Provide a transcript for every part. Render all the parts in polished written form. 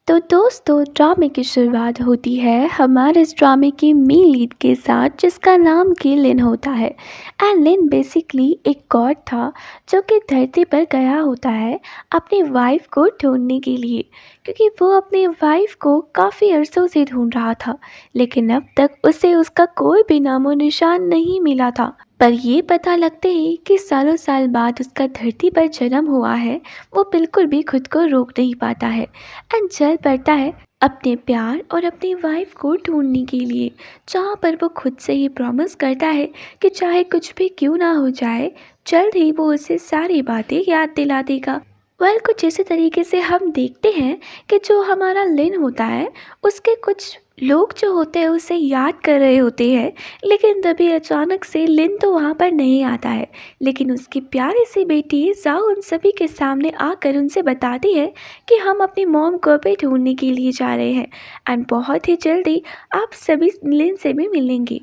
तो दोस्तों ड्रामे की शुरुआत होती है हमारे इस ड्रामे की मेन लीड के साथ जिसका नाम कि लिन होता है। एंड लिन बेसिकली एक गॉड था जो कि धरती पर गया होता है अपनी वाइफ को ढूंढने के लिए, क्योंकि वो अपनी वाइफ को काफ़ी अरसों से ढूंढ रहा था। लेकिन अब तक उसे उसका कोई भी नामो निशान नहीं मिला था। पर ये पता लगते ही कि सालों साल बाद उसका धरती पर जन्म हुआ है, वो बिल्कुल भी खुद को रोक नहीं पाता है एंड चल पड़ता है अपने प्यार और अपनी वाइफ को ढूंढने के लिए, जहाँ पर वो खुद से ही प्रॉमिस करता है कि चाहे कुछ भी क्यों ना हो जाए, जल्द ही वो उसे सारी बातें याद दिला देगा। कुछ इसी तरीके से हम देखते हैं कि जो हमारा लिन होता है उसके कुछ लोग जो होते हैं उसे याद कर रहे होते हैं। लेकिन तभी अचानक से लिन तो वहाँ पर नहीं आता है, लेकिन उसकी प्यारी सी बेटी जाओ उन सभी के सामने आकर उनसे बताती है कि हम अपनी मॉम को भी ढूंढने के लिए जा रहे हैं एंड बहुत ही जल्दी आप सभी लिन से भी मिलेंगे।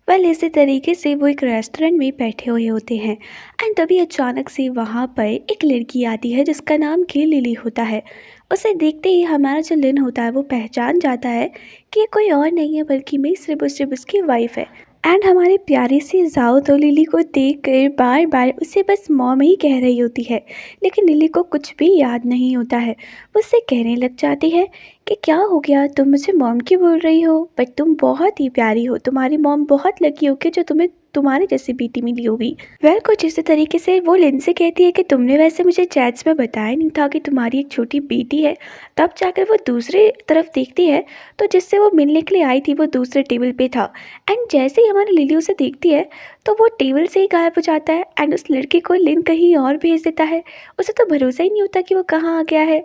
इसी तरीके से वो एक रेस्टोरेंट में बैठे हुए होते हैं एंड तभी अचानक से वहाँ पर एक लड़की आती है जिसका नाम कि लिली होता है। उसे देखते ही हमारा जो लिन होता है वो पहचान जाता है कि ये कोई और नहीं है बल्कि मैं सिर्फ और सिर्फ उसकी वाइफ है। एंड हमारी प्यारी सी जाओ तो लिली को देख कर बार बार उसे बस मॉम ही कह रही होती है, लेकिन लिली को कुछ भी याद नहीं होता है। वो उससे कहने लग जाती है कि क्या हो गया, तुम मुझे मॉम क्यों बोल रही हो, बट तुम बहुत ही प्यारी हो, तुम्हारी मॉम बहुत लकी होगी जो तुम्हें तुम्हारी जैसी बेटी मिली होगी। कुछ इसी तरीके से वो लिन से कहती है कि तुमने वैसे मुझे चैट्स में बताया नहीं था कि तुम्हारी एक छोटी बेटी है। तब जाकर वो दूसरी तरफ देखती है तो जिससे वो मिलने के लिए आई थी वो दूसरे टेबल पे था एंड जैसे ही हमारी लिली उसे देखती है तो वो टेबल से ही गायब हो जाता है एंड उस लड़के को लिन कहीं और भेज देता है। उसे तो भरोसा ही नहीं होता कि वो कहाँ आ गया है।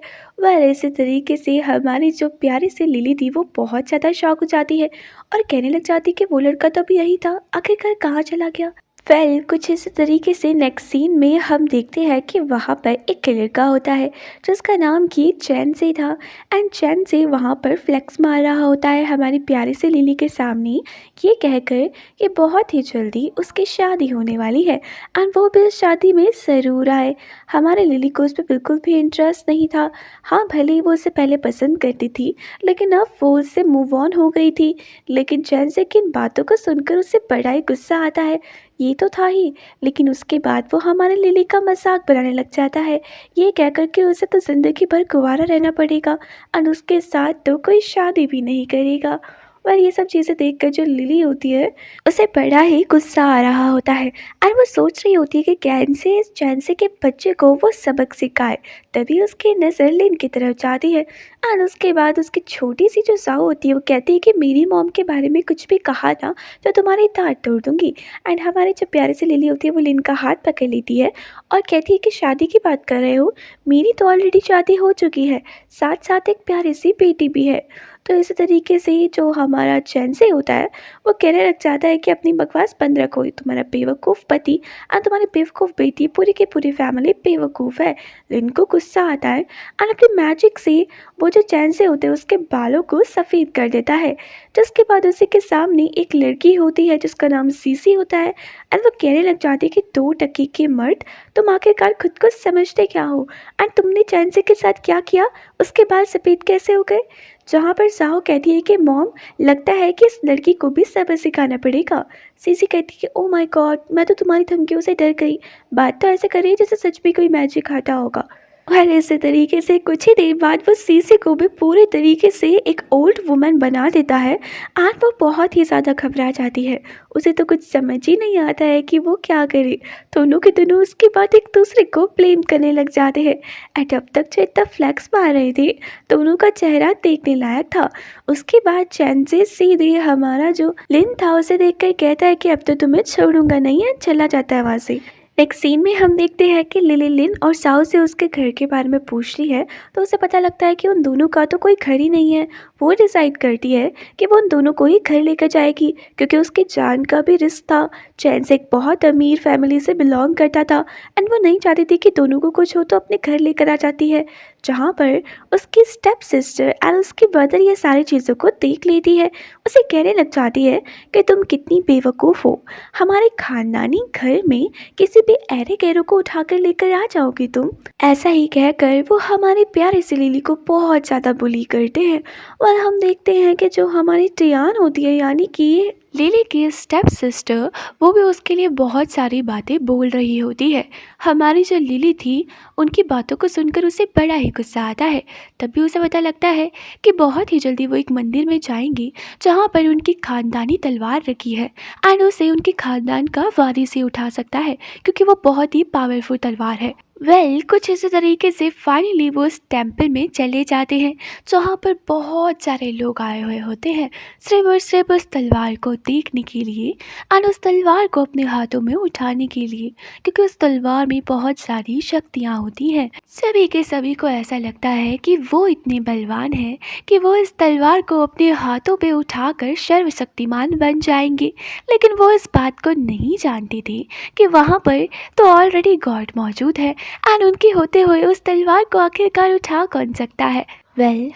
इसी तरीके से हमारी जो प्यारी सी लिली थी वो बहुत ज़्यादा शॉक हो जाती है और कहने लग जाती कि वो लड़का तो अभी यही था, आखिरकार कहाँ चला गया। कुछ इसी तरीके से नेक्स्ट सीन में हम देखते हैं कि वहाँ पर एक लड़का होता है जिसका नाम कि चैन से था एंड चैन से वहाँ पर फ्लेक्स मार रहा होता है हमारी प्यारी सी लिली के सामने, ये कहकर कि बहुत ही जल्दी उसकी शादी होने वाली है एंड वो भी उस शादी में ज़रूर आए। हमारे लिली को उस पर बिल्कुल भी इंटरेस्ट नहीं था। हाँ, भले ही वो उसे पहले पसंद करती थी लेकिन अब वो उससे मूव ऑन हो गई थी। लेकिन चैन से किन बातों को सुनकर उसे बड़ा ही गुस्सा आता है, ये तो था ही, लेकिन उसके बाद वो हमारे लिली का मजाक बनाने लग जाता है, ये कहकर कि उसे तो ज़िंदगी भर कुंवारा रहना पड़ेगा और उसके साथ तो कोई शादी भी नहीं करेगा। ये सब चीज़ें देखकर जो लिली होती है उसे बड़ा ही गुस्सा आ रहा होता है और वो सोच रही होती है कि कैसे इस चैंसे के बच्चे को वो सबक सिखाए। तभी उसकी नज़र लिन की तरफ जाती है और उसके बाद उसकी छोटी सी जो साऊ होती है वो कहती है कि मेरी मॉम के बारे में कुछ भी कहा ना तो तुम्हारी दांत तोड़ दूंगी। एंड हमारी जो प्यारी सी लिली होती है वो लिन का हाथ पकड़ लेती है और कहती है कि शादी की बात कर रहे हो, मेरी तो ऑलरेडी शादी हो चुकी है, साथ साथ एक प्यारी सी बेटी भी है। तो इसी तरीके से जो हमारा चैन से होता है वो कहने लग जाता है कि अपनी बकवास बंद रखो, ये तुम्हारा बेवकूफ़ पति और तुम्हारी बेवकूफ़ बेटी पूरी की पूरी फैमिली बेवकूफ़ है। इनको गुस्सा आता है और अपनी मैजिक से वो जो चैन से होते हैं उसके बालों को सफ़ेद कर देता है। जिसके बाद उसी के सामने एक लड़की होती है जिसका नाम सीसी होता है और वो कहने लग जाती है कि 2 टके के मर्द, तुम आखिरकार खुद को समझते क्या हो एंड तुमने चैन से के साथ क्या किया, उसके बाल सफ़ेद कैसे हो गए। जहाँ पर साहो कहती है कि मॉम, लगता है कि इस लड़की को भी सबक सिखाना पड़ेगा। सीसी कहती है कि ओ माय गॉड, मैं तो तुम्हारी धमकियों से डर गई, बात तो ऐसे कर रही है जैसे सच में कोई मैजिक आता होगा। इसी तरीके से कुछ ही देर बाद वो सीसी को भी पूरे तरीके से एक ओल्ड वुमन बना देता है और वो बहुत ही ज़्यादा घबरा जाती है। उसे तो कुछ समझ ही नहीं आता है कि वो क्या करे। दोनों के दोनों उसके बाद एक दूसरे को ब्लेम करने लग जाते हैं एंड अब तक जो इतना फ्लैक्स मार रहे थे दोनों का चेहरा देखने लायक था। उसके बाद चैन से सीधे हमारा जो लिन था उसे देखकर कहता है कि अब तो तुम्हें छोड़ूंगा नहीं है, चला जाता है वहाँ से। नेक्स्ट सीन में हम देखते हैं कि लिली लिन और साउ से उसके घर के बारे में पूछती है तो उसे पता लगता है कि उन दोनों का तो कोई घर ही नहीं है। वो डिसाइड करती है कि वो उन दोनों को ही घर लेकर जाएगी क्योंकि उसकी जान का भी रिस्क था। चैन से एक बहुत अमीर फैमिली से बिलोंग करता था एंड वो नहीं चाहती थी कि दोनों को कुछ हो तो अपने घर लेकर आ जाती है। जहाँ पर उसकी स्टेप सिस्टर एंड उसकी ब्रदर ये सारी चीज़ों को देख लेती है। उसे कहने लग जाती है कि तुम कितनी बेवकूफ़ हो, हमारे खानदानी घर में किसी भी ऐरे गैरों को उठाकर लेकर आ जाओगी तुम। ऐसा ही कहकर वो हमारी प्यारी सी लिली को बहुत ज़्यादा बुली करते हैं। और हम देखते हैं कि जो हमारी टियान होती है, यानी कि लिली की स्टेप सिस्टर, वो भी उसके लिए बहुत सारी बातें बोल रही होती है। हमारी जो लिली थी, उनकी बातों को सुनकर उसे बड़ा ही गुस्सा आता है। तभी उसे पता लगता है कि बहुत ही जल्दी वो एक मंदिर में जाएंगी जहाँ पर उनकी खानदानी तलवार रखी है एंड उसे उनके खानदान का वारिस उठा सकता है क्योंकि वो बहुत ही पावरफुल तलवार है। कुछ इसी तरीके से फाइनली वो उस टेम्पल में चले जाते हैं जहाँ पर बहुत सारे लोग आए हुए होते हैं सिर्फ और सिर्फ उस तलवार को देखने के लिए और उस तलवार को अपने हाथों में उठाने के लिए, क्योंकि उस तलवार में बहुत सारी शक्तियाँ होती हैं। सभी के सभी को ऐसा लगता है कि वो इतने बलवान हैं कि वो इस तलवार को अपने हाथों पे उठाकर सर्वशक्तिमान बन जाएंगे। लेकिन वो इस बात को नहीं जानते थे कि वहाँ पर तो ऑलरेडी गॉड मौजूद है एंड उनके होते हुए उस तलवार को आखिरकार उठा कौन सकता है।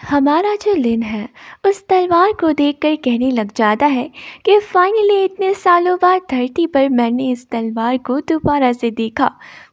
हमारा जो लिन है उस तलवार को देखकर कहने लग जाता है कि फाइनली इतने सालों बाद धरती पर मैंने इस तलवार को दोबारा से देखा।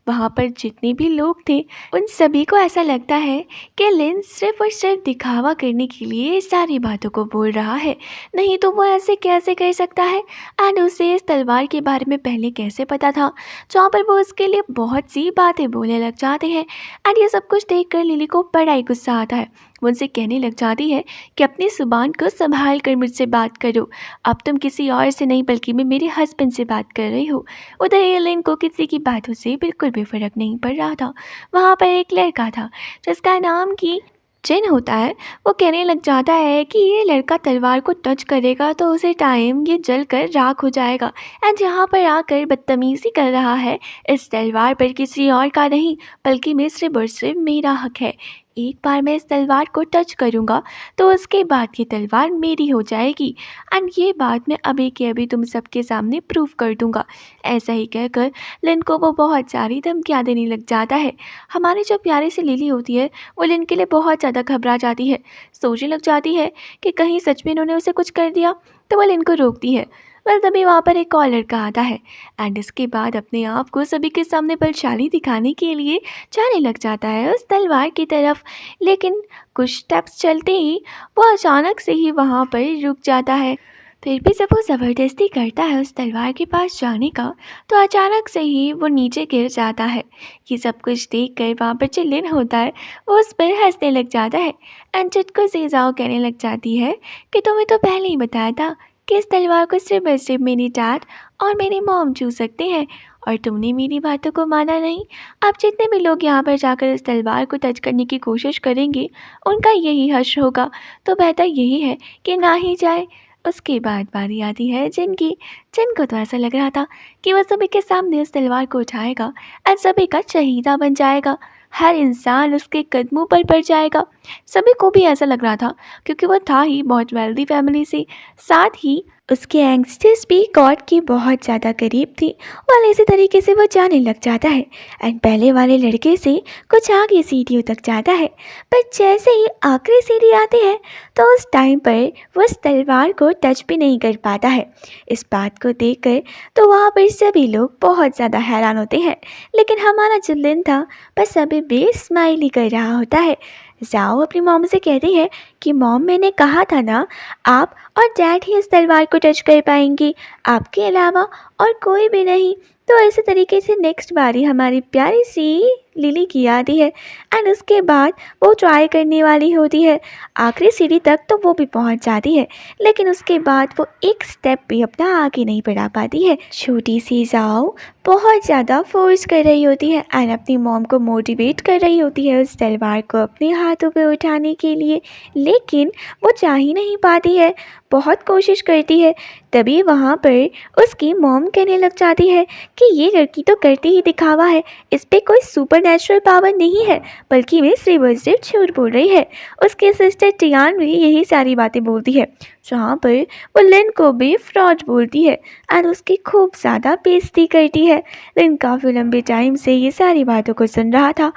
वहाँ पर जितने भी लोग थे उन सभी को ऐसा लगता है कि लिन सिर्फ और सिर्फ दिखावा करने के लिए इस सारी बातों को बोल रहा है, नहीं तो वो ऐसे कैसे कर सकता है। एंड उसे इस तलवार के बारे में पहले कैसे पता था, जहाँ पर वो उसके लिए बहुत सी बातें बोलने लग जाते हैं। एंड ये सब कुछ देखकर लिली को बड़ा ही गुस्सा आता है। वो उनसे कहने लग जाती है कि अपनी ज़ुबान को संभाल कर मुझसे बात करो, अब तुम किसी और से नहीं बल्कि मैं मेरे हस्बैंड से बात कर रही हूँ। उधर एलेन को किसी की बातों से बिल्कुल भी फ़र्क नहीं पड़ रहा था। वहाँ पर एक लड़का था जिसका नाम कि जिन होता है। वो कहने लग जाता है कि ये लड़का तलवार को टच करेगा तो उसे टाइम ये जल कर राख हो जाएगा। एंड जहाँ पर आकर बदतमीज़ी कर रहा है, इस तलवार पर किसी और का नहीं बल्कि मैं सिर्फ और सिर्फ मेरा हक है। एक बार मैं इस तलवार को टच करूँगा तो उसके बाद ये तलवार मेरी हो जाएगी एंड ये बात मैं अभी के अभी तुम सबके सामने प्रूव कर दूँगा। ऐसा ही कहकर लिन को वो बहुत सारी धमकियाँ देने लग जाता है। हमारी जो प्यारी सी लिली होती है वो लिन के लिए बहुत ज़्यादा घबरा जाती है, सोचने लग जाती है कि कहीं सच में इन्होंने उसे कुछ कर दिया। तो वो लिन को रोकती है। तभी वहाँ पर एक और लड़का आता है एंड इसके बाद अपने आप को सभी के सामने बलशाली दिखाने के लिए जाने लग जाता है उस तलवार की तरफ। लेकिन कुछ स्टेप्स चलते ही वो अचानक से ही वहाँ पर रुक जाता है। फिर भी जब वो ज़बरदस्ती करता है उस तलवार के पास जाने का तो अचानक से ही वो नीचे गिर जाता है। ये सब कुछ देख कर वहाँ पर जो लिन होता है वो उस पर हंसने लग जाता है एंड चुटकुले से जाओ कहने लग जाती है कि तुम्हें तो पहले ही बताया था कि इस तलवार को सिर्फ और सिर्फ मेरी डैड और मेरी मॉम छू सकते हैं और तुमने मेरी बातों को माना नहीं। अब जितने भी लोग यहाँ पर जाकर इस तलवार को टच करने की कोशिश करेंगे उनका यही हश्र होगा, तो बेहतर यही है कि ना ही जाए। उसके बाद बारी आती है जिनको तो ऐसा लग रहा था कि वह सभी के सामने उस तलवार को उठाएगा और सभी का चहीता बन जाएगा। हर इंसान उसके कदमों पर पड़ जाएगा। सभी को भी ऐसा लग रहा था क्योंकि वह था ही बहुत वेल्दी फैमिली से, साथ ही उसके यंगस्टर्स भी गॉड के बहुत ज़्यादा करीब थी। और इसी तरीके से वो जाने लग जाता है एंड पहले वाले लड़के से कुछ आगे सीढ़ियों तक जाता है। पर जैसे ही आखिरी सीढ़ी आती है तो उस टाइम पर वो उस तलवार को टच भी नहीं कर पाता है। इस बात को देखकर तो वहाँ पर सभी लोग बहुत ज़्यादा हैरान होते हैं, लेकिन हमारा जो लिन था बस अभी भी स्माइल ही कर रहा होता है। जाओ अपनी मॉम से कहती है कि मॉम मैंने कहा था ना, आप और डैड ही इस तलवार को टच कर पाएंगे, आपके अलावा और कोई भी नहीं। तो इसी तरीके से नेक्स्ट बारी हमारी प्यारी सी लिली की आती है एंड उसके बाद वो ट्राई करने वाली होती है आखिरी सीढ़ी तक, तो वो भी पहुंच जाती है, लेकिन उसके बाद वो एक स्टेप भी अपना आगे नहीं बढ़ा पाती है। छोटी सी जाओ बहुत ज़्यादा फोर्स कर रही होती है एंड अपनी मॉम को मोटिवेट कर रही होती है उस तलवार को अपने हाथों पे उठाने के लिए, लेकिन वो चाह ही नहीं पाती है, बहुत कोशिश करती है। तभी वहाँ पर उसकी मॉम कहने लग जाती है कि ये लड़की तो करती ही दिखावा है, इस पर कोई सुपर सुपरनैचुरल पावर नहीं है, बल्कि वे श्रीवत्सर झूठ बोल रही है। उसकी सिस्टर टियान भी यही सारी बातें बोलती है, जहाँ पर वो लिन को भी फ्रॉड बोलती है और उसकी खूब ज़्यादा बेइज्जती करती है। लिन काफ़ी लंबे टाइम से ये सारी बातों को सुन रहा था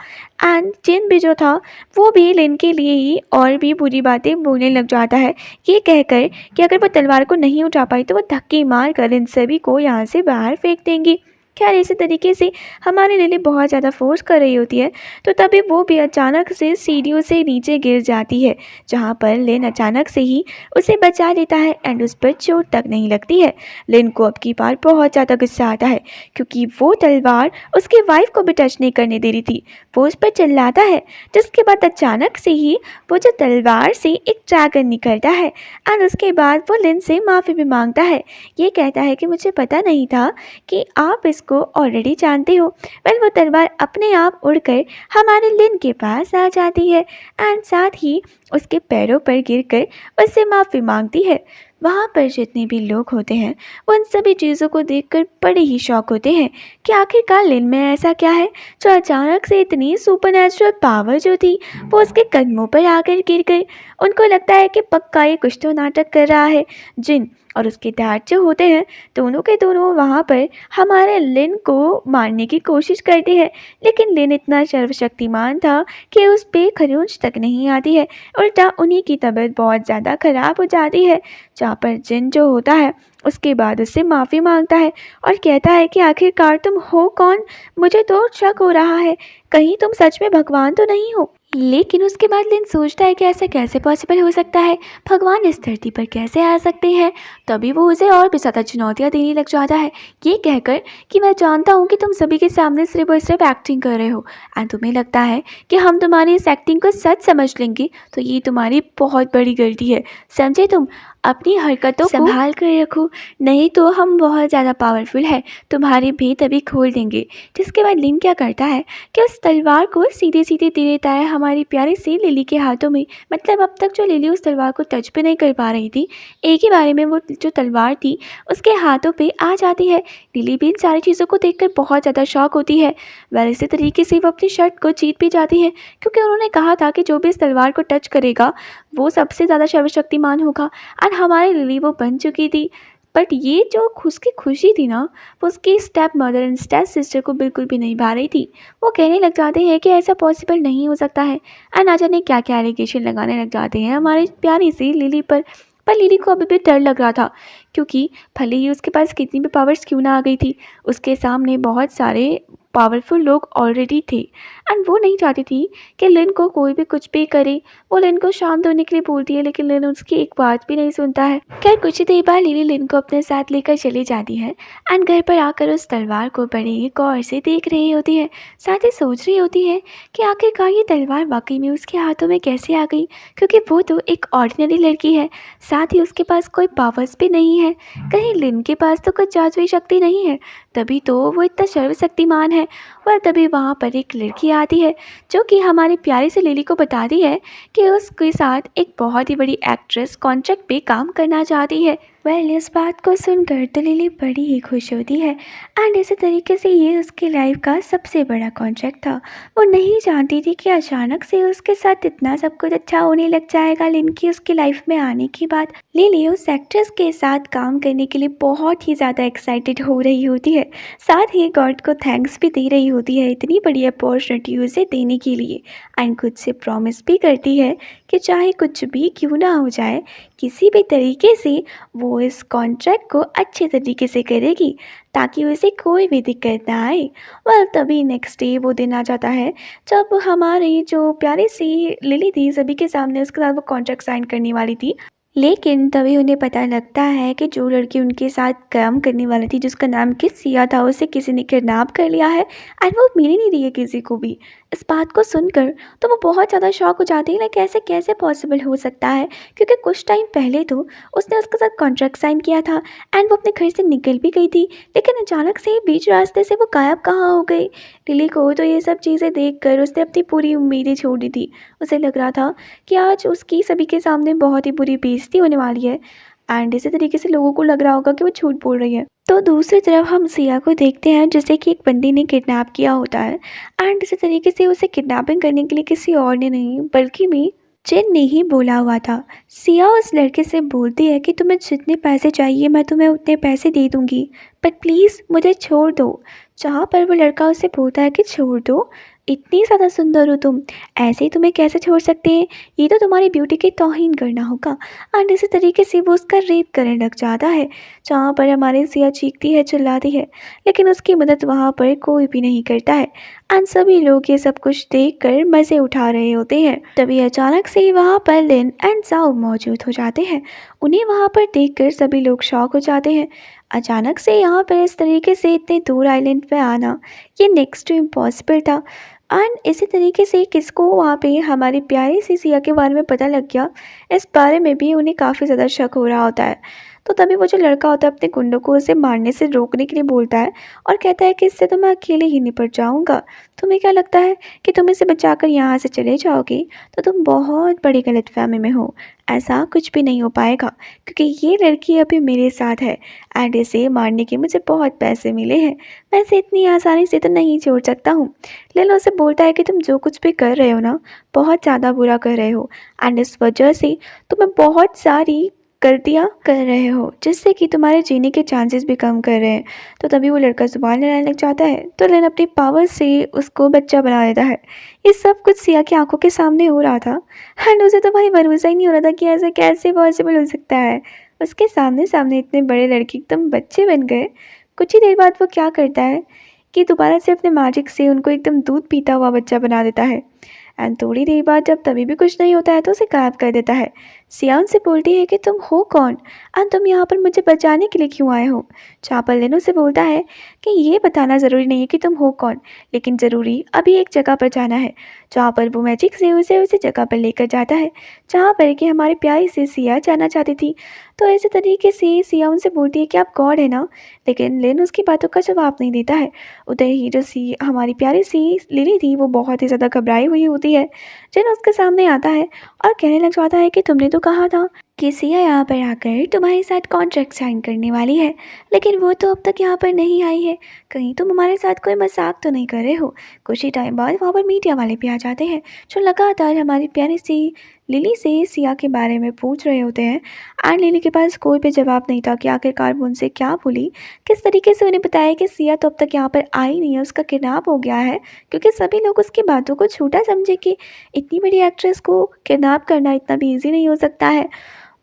एंड जिन भी जो था वो भी लिन के लिए ही और भी बुरी बातें बोलने लग जाता है, ये कहकर कि अगर वो तलवार को नहीं उठा पाई तो वो धक्के मार कर इन सभी को यहाँ से बाहर फेंक देंगी। खैर इसी तरीके से हमारी लिली बहुत ज़्यादा फोर्स कर रही होती है, तो तभी वो भी अचानक से सीढ़ियों से नीचे गिर जाती है, जहाँ पर लिन अचानक से ही उसे बचा लेता है एंड उस पर चोट तक नहीं लगती है। लिन को अब की बार बहुत ज़्यादा गुस्सा आता है, क्योंकि वो तलवार उसकी वाइफ को भी टच नहीं करने दे रही थी। वो उस पर चिल्लाता है, जिसके बाद अचानक से ही वो जो तलवार से एक ड्रैगन निकलता है एंड उसके बाद वो लिन से माफ़ी भी मांगता है। ये कहता है कि मुझे पता नहीं था कि आप इसको ऑलरेडी जानते हो। वेल वो तलवार अपने आप उड़कर हमारे लिन के पास आ जाती है एंड साथ ही उसके पैरों पर गिरकर उससे माफ़ी मांगती है। वहाँ पर जितने भी लोग होते हैं वो इन सभी चीज़ों को देखकर बड़े ही शॉक होते हैं कि आखिरकार लिन में ऐसा क्या है जो अचानक से इतनी सुपरनैचुरल पावर जो थी वो उसके कदमों पर आकर गिर गई। उनको लगता है कि पक्का ये कुछ तो नाटक कर रहा है। जिन और उसके डैड जो होते हैं दोनों के दोनों वहाँ पर हमारे लिन को मारने की कोशिश करते हैं, लेकिन लिन इतना सर्वशक्तिमान था कि उस पर खरोंच तक नहीं आती है। उल्टा उन्हीं की तबीयत बहुत ज़्यादा ख़राब हो जाती है, जहाँ पर जिन जो होता है उसके बाद उससे माफ़ी मांगता है और कहता है कि आखिरकार तुम हो कौन, मुझे तो शक हो रहा है कहीं तुम सच में भगवान तो नहीं हो। लेकिन उसके बाद लिन सोचता है कि ऐसा कैसे पॉसिबल हो सकता है, भगवान इस धरती पर कैसे आ सकते हैं। तभी वो उसे और भी ज़्यादा चुनौतियाँ देने लग जाता है, ये कहकर कि मैं जानता हूँ कि तुम सभी के सामने सिर्फ और सिर्फ एक्टिंग कर रहे हो एंड तुम्हें लगता है कि हम तुम्हारी इस एक्टिंग को सच समझ लेंगे, तो ये तुम्हारी बहुत बड़ी गलती है, समझे तुम। अपनी हरकतों संभाल कर रखो, नहीं तो हम बहुत ज़्यादा पावरफुल है, तुम्हारे भेद अभी खोल देंगे। जिसके बाद लिन क्या करता है कि उस तलवार को सीधे सीधे दे देता है हमारी प्यारी सी लिली के हाथों में। मतलब अब तक जो लिली उस तलवार को टच भी नहीं कर पा रही थी, एक ही बारे में वो जो तलवार थी उसके हाथों पे आ जाती है। लिली भी इन सारी चीज़ों को देखकर बहुत ज़्यादा शॉक होती है। वैसे इसी तरीके से वो अपनी शर्ट को जीत भी जाती है, क्योंकि उन्होंने कहा था कि जो भी इस तलवार को टच करेगा वो सबसे ज़्यादा सर्वशक्तिमान होगा और हमारी लिली वो बन चुकी थी। बट ये जो उसकी खुशी थी ना, वो उसकी step mother and step sister को बिल्कुल भी नहीं भा रही थी। वो कहने लग जाते हैं कि ऐसा पॉसिबल नहीं हो सकता है एंड ना जाने क्या क्या एलिगेशन लगाने लग जाते हैं हमारी प्यारी सी लिली पर लिली को अभी भी डर लग रहा था, क्योंकि भले ही उसके पास कितनी भी पावर्स क्यों ना आ गई थी, उसके सामने बहुत सारे पावरफुल लोग ऑलरेडी थे एंड वो नहीं चाहती थी कि लिन को कोई भी कुछ भी करे। वो लिन को शांत होने के लिए बोलती है, लेकिन लिन उसकी एक बात भी नहीं सुनता है। खैर कुछ ही देर बाद लिली लिन को अपने साथ लेकर चली जाती है एंड घर पर आकर उस तलवार को बड़े ही गौर से देख रही होती है। साथ ही सोच रही होती है कि आखिरकार ये तलवार वाकई में उसके हाथों में कैसे आ गई, क्योंकि वो तो एक ऑर्डिनरी लड़की है, साथ ही उसके पास कोई पावर्स भी नहीं है। कहीं लिन के पास तो कुछ जादुई शक्ति नहीं है, तभी तो वो इतना सर्वशक्तिमान है। वह तभी वहाँ पर एक लड़की आती है, जो कि हमारी प्यारी सी लिली को बताती है कि उसके साथ एक बहुत ही बड़ी एक्ट्रेस कॉन्ट्रैक्ट पे काम करना चाहती है। वेल इस बात को सुनकर तो लिली बड़ी ही खुश होती है एंड इसी तरीके से ये उसकी लाइफ का सबसे बड़ा कॉन्ट्रैक्ट था। वो नहीं जानती थी कि अचानक से उसके साथ इतना सब कुछ अच्छा होने लग जाएगा लिन की उसकी लाइफ में आने के बाद। लिली उस एक्ट्रेस के साथ काम करने के लिए बहुत ही ज़्यादा एक्साइटेड हो रही होती है, साथ ही गॉड को थैंक्स भी दे रही होती है इतनी बड़ी अपॉर्चुनिटी उसे देने के लिए एंड खुद से प्रॉमिस भी करती है कि चाहे कुछ भी क्यों ना हो जाए, किसी भी तरीके से वो इस कॉन्ट्रैक्ट को अच्छे तरीके से करेगी ताकि उसे कोई भी दिक्कत ना आए। वेल तभी नेक्स्ट डे वो दिन आ जाता है जब हमारी जो प्यारी सी लिली थी सभी के सामने उसके साथ वो कॉन्ट्रैक्ट साइन करने वाली थी। लेकिन तभी उन्हें पता लगता है कि जो लड़की उनके साथ काम करने वाली थी, जिसका नाम किसिया था, उसे किसी ने किडनैप कर लिया है एंड वो मिल नहीं रही है किसी को भी। इस बात को सुनकर तो वो बहुत ज़्यादा शॉक हो जाती है, लाइक ऐसे कैसे पॉसिबल हो सकता है, क्योंकि कुछ टाइम पहले तो उसने उसके साथ कॉन्ट्रैक्ट साइन किया था एंड वो अपने घर से निकल भी गई थी, लेकिन अचानक से बीच रास्ते से वो गायब कहाँ हो गई। लिली को तो ये सब चीज़ें देखकर उसने अपनी पूरी उम्मीदें छोड़ दी थी। उसे लग रहा था कि आज उसकी सभी के सामने बहुत ही बुरी बेइज्जती होने वाली है एंड इसी तरीके से लोगों को लग रहा होगा कि वो झूठ बोल रही है। तो दूसरी तरफ हम सिया को देखते हैं जिसे कि एक बंदी ने किडनैप किया होता है एंड इसी तरीके से उसे किडनैपिंग करने के लिए किसी और ने नहीं बल्कि भी जिन ने ही बोला हुआ था। सिया उस लड़के से बोलती है कि तुम्हें जितने पैसे चाहिए मैं तुम्हें उतने पैसे दे दूंगी, बट प्लीज़ मुझे छोड़ दो। जहाँ पर वो लड़का उसे बोलता है कि छोड़ दो, इतनी ज़्यादा सुंदर हो तुम, ऐसे ही तुम्हें कैसे छोड़ सकते हैं, ये तो तुम्हारी ब्यूटी की तौहीन करना होगा। एंड इसी तरीके से वो उसका रेप करने लग जाता है, जहाँ पर हमारी सिया चीखती है चिल्लाती है, लेकिन उसकी मदद वहाँ पर कोई भी नहीं करता है। एंड सभी लोग ये सब कुछ देख कर मज़े उठा रहे होते हैं। तभी अचानक से वहाँ पर लिन एंड जाओ मौजूद हो जाते हैं। उन्हें वहाँ पर देखकर सभी लोग शॉक हो जाते हैं। अचानक से यहाँ पर इस तरीके से इतने दूर आइलैंड पे आना, ये नेक्स्ट टू इम्पॉसिबल था। एंड इसी तरीके से किसको वहाँ पे हमारी प्यारी सी सिया के बारे में पता लग गया, इस बारे में भी उन्हें काफ़ी ज़्यादा शक हो रहा होता है। तो तभी वो जो लड़का होता है अपने गुंडों को उसे मारने से रोकने के लिए बोलता है और कहता है कि इससे तो मैं अकेले ही निपट जाऊंगा। तुम्हें क्या लगता है कि तुम इसे बचाकर यहाँ से चले जाओगे? तो तुम बहुत बड़ी गलतफहमी में हो। ऐसा कुछ भी नहीं हो पाएगा क्योंकि ये लड़की अभी मेरे साथ है एंड इसे मारने के मुझे बहुत पैसे मिले हैं। मैं इसे इतनी आसानी से तो नहीं छोड़ सकता हूँ। लेलो उसे बोलता है कि तुम जो कुछ भी कर रहे हो ना, बहुत ज़्यादा बुरा कर रहे हो एंड इस वजह से तुम्हें बहुत सारी गलतियाँ कर रहे हो जिससे कि तुम्हारे जीने के चांसेस भी कम कर रहे हैं। तो तभी वो लड़का ज़ुबान लड़ाने लग जाता है तो लिन अपनी पावर से उसको बच्चा बना देता है। ये सब कुछ सिया की आंखों के सामने हो रहा था एंड उसे तो भाई भरोसा ही नहीं हो रहा था कि ऐसा कैसे पॉसिबल हो सकता है। उसके सामने सामने इतने बड़े लड़के एकदम बच्चे बन गए। कुछ ही देर बाद वो क्या करता है कि दोबारा से अपने मैजिक से उनको एकदम दूध पीता हुआ बच्चा बना देता है। एंड थोड़ी देर बाद जब तभी भी कुछ नहीं होता है तो उसे गायब कर देता है। सिया उनसे बोलती है कि तुम हो कौन एंड तुम यहाँ पर मुझे बचाने के लिए क्यों आए हो? चापल लिन उसे बोलता है कि ये बताना ज़रूरी नहीं है कि तुम हो कौन, लेकिन ज़रूरी अभी एक जगह पर जाना है। जहाँ पर वो मैजिक से उसे उसी जगह पर लेकर जाता है जहाँ पर कि हमारी प्यारी सी सिया जाना चाहती थी। तो इसी तरीके से सिया उनसे बोलती है कि आप गॉड है ना, लेकिन लिन उसकी बातों का जवाब नहीं देता है। उधर ही जो सी हमारी प्यारी सी लिली थी वो बहुत ही ज़्यादा घबराई हुई होती है। जिन उसके सामने आता है और कहने लग जाता है कि तुमने तो कहा था कि सिया यहाँ पर आकर तुम्हारे साथ कॉन्ट्रैक्ट साइन करने वाली है, लेकिन वो तो अब तक यहाँ पर नहीं आई है। कहीं तुम हमारे साथ कोई मजाक तो नहीं कर रहे हो? कुछ ही टाइम बाद वहाँ पर मीडिया वाले भी आ जाते हैं जो लगातार हमारी प्यारी सी लिली से सिया के बारे में पूछ रहे होते हैं। एंड लिली के पास कोई भी जवाब नहीं था कि आखिरकार वो उनसे क्या बोली। किस तरीके से उन्हें बताया कि सिया तो अब तक यहाँ पर आई नहीं है, उसका किडनैप हो गया है, क्योंकि सभी लोग उसकी बातों को झूठा समझे कि इतनी बड़ी एक्ट्रेस को किडनैप करना इतना भी ईजी नहीं हो सकता है।